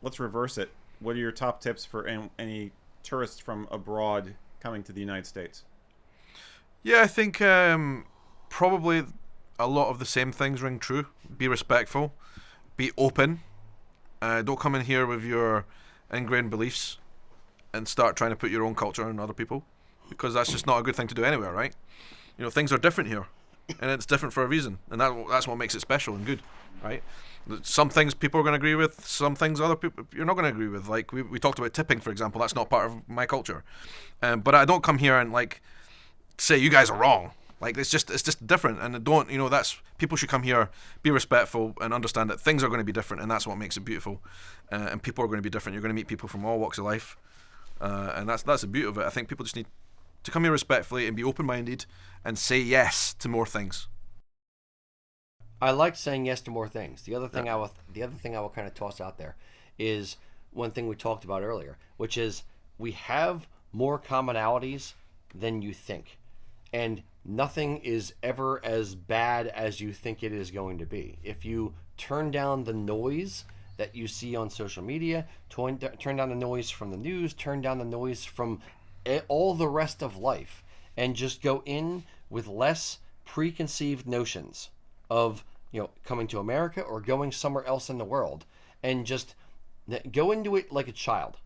let's reverse it. What are your top tips for any tourists from abroad coming to the United States? Yeah, I think probably a lot of the same things ring true. Be respectful, be open. Don't come in here with your ingrained beliefs and start trying to put your own culture on other people, because that's just not a good thing to do anywhere, right? You know, things are different here, and it's different for a reason, and that's what makes it special and good, right? Some things people are going to agree with, some things other people you're not going to agree with. Like we talked about tipping, for example. That's not part of my culture, but I don't come here and like say you guys are wrong. Like it's just different, and don't, you know, that's, people should come here, be respectful, and understand that things are going to be different, and that's what makes it beautiful. And people are going to be different. You're going to meet people from all walks of life, and that's the beauty of it. I think people just need to come here respectfully and be open-minded and say yes to more things. I like saying yes to more things. The other thing I will kind of toss out there is one thing we talked about earlier, which is we have more commonalities than you think, and nothing is ever as bad as you think it is going to be. If you turn down the noise that you see on social media, turn down the noise from the news, turn down the noise from all the rest of life, and just go in with less preconceived notions of, you know, coming to America or going somewhere else in the world, and just go into it like a child.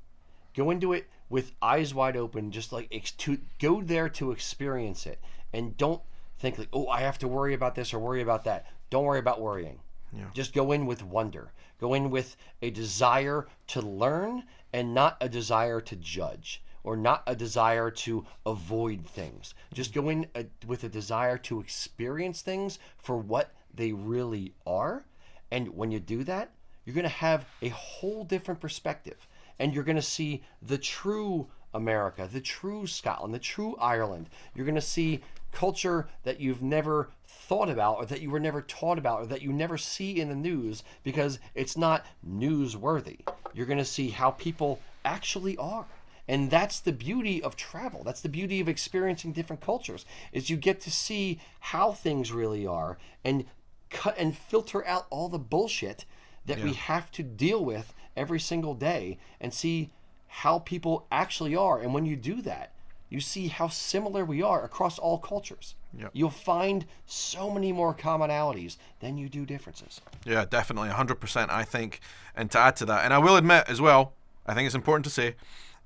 Go into it with eyes wide open, just like to go there to experience it, and don't think like, oh, I have to worry about this or worry about that. Don't worry about worrying. Yeah. Just go in with wonder. Go in with a desire to learn, and not a desire to judge, or not a desire to avoid things. Just go in with a desire to experience things for what they really are. And when you do that, you're going to have a whole different perspective. And you're going to see the true America, the true Scotland, the true Ireland. You're going to see culture that you've never thought about, or that you were never taught about, or that you never see in the news because it's not newsworthy. You're going to see how people actually are. And that's the beauty of travel. That's the beauty of experiencing different cultures, is you get to see how things really are, and cut and filter out all the bullshit that we have to deal with every single day, and see how people actually are. And when you do that, you see how similar we are across all cultures. Yep. You'll find so many more commonalities than you do differences. Yeah, definitely, 100%, I think. And to add to that, and I will admit as well, I think it's important to say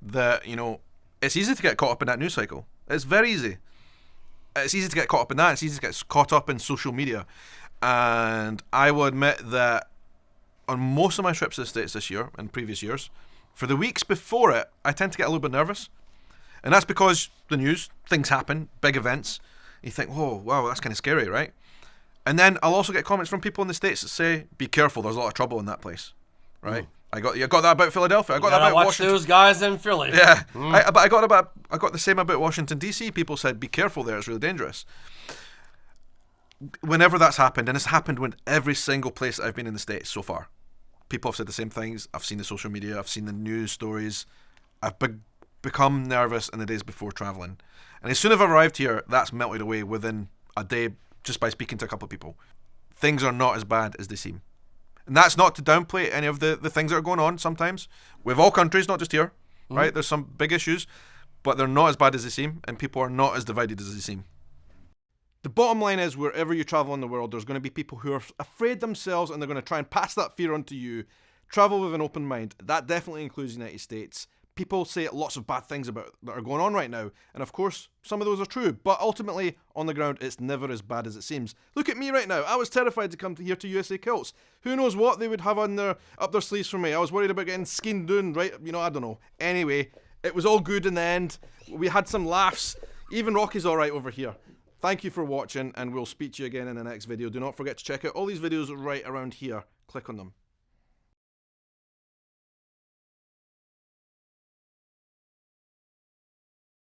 that, you know, it's easy to get caught up in that news cycle. It's very easy. It's easy to get caught up in that. It's easy to get caught up in social media. And I will admit that on most of my trips to the States this year and previous years, for the weeks before it, I tend to get a little bit nervous. And that's because the news, things happen, big events. You think, oh, wow, that's kind of scary, right? And then I'll also get comments from people in the States that say, be careful, there's a lot of trouble in that place, right? I got that about Philadelphia. I got that about watch Washington. Those guys in Philly. Yeah, but I got the same about Washington D.C. People said, be careful there, it's really dangerous. Whenever that's happened, and it's happened with every single place that I've been in the States so far, people have said the same things. I've seen the social media, I've seen the news stories. I've become nervous in the days before traveling, and as soon as I've arrived here, that's melted away within a day just by speaking to a couple of people. Things are not as bad as they seem, and that's not to downplay any of the things that are going on sometimes with all countries, not just here, right? There's some big issues, but they're not as bad as they seem, and people are not as divided as they seem. The bottom line is, wherever you travel in the world, there's going to be people who are afraid themselves, and they're going to try and pass that fear on to you. Travel with an open mind. That definitely includes the United States. People say lots of bad things about that are going on right now, and of course, some of those are true, but ultimately, on the ground, it's never as bad as it seems. Look at me right now. I was terrified to come here to USA Kilts. Who knows what they would have up their sleeves for me. I was worried about getting skinned down, right? You know, I don't know. Anyway, it was all good in the end. We had some laughs. Even Rocky's alright over here. Thank you for watching, and we'll speak to you again in the next video. Do not forget to check out all these videos right around here. Click on them.